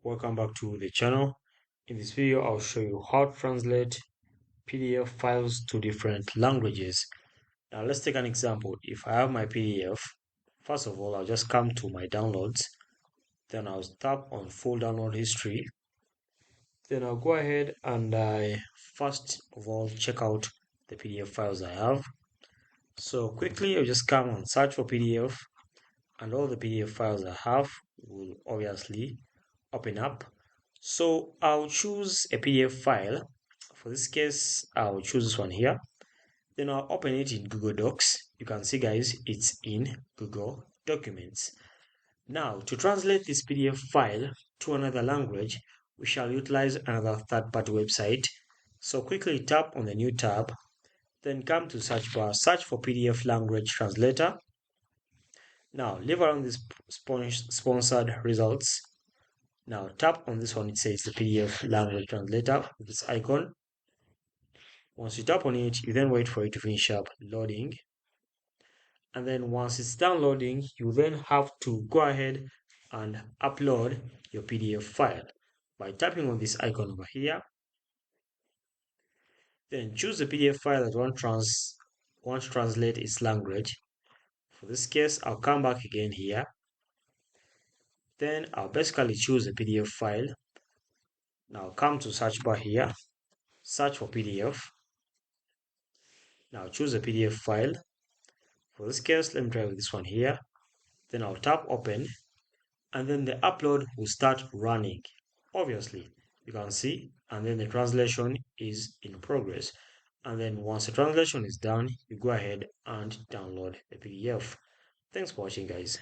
Welcome back to the channel. In this video, I'll show you how to translate PDF files to different languages. Now, let's take an example. If I have my PDF, first of all, I'll just come to my downloads. Then I'll tap on full download history. Then I'll go ahead and I first of all check out the PDF files I have. So quickly, I'll just come and search for PDF, and all the PDF files I have will obviously open up. So I'll choose a PDF file. For this case, I'll choose this one here. Then I'll open it in Google Docs. You can see, guys, it's in Google Documents. Now, to translate this PDF file to another language, we shall utilize another third-party website. So quickly tap on the new tab, then come to search bar, search for PDF language translator. Now, leave around this sponsored results. Now tap on this one, it says the PDF language translator with this icon. Once you tap on it, you then wait for it to finish up loading. And then once it's done loading, you then have to go ahead and upload your PDF file by tapping on this icon over here. Then choose the PDF file that want to translate its language. For this case, I'll come back again here. Then I'll basically choose a PDF file. Now come to search bar here, search for PDF. Now choose a PDF file. For this case, let me try with this one here. Then I'll tap open, and then the upload will start running. Obviously, you can see, and then the translation is in progress. And then once the translation is done, you go ahead and download the PDF. Thanks for watching, guys.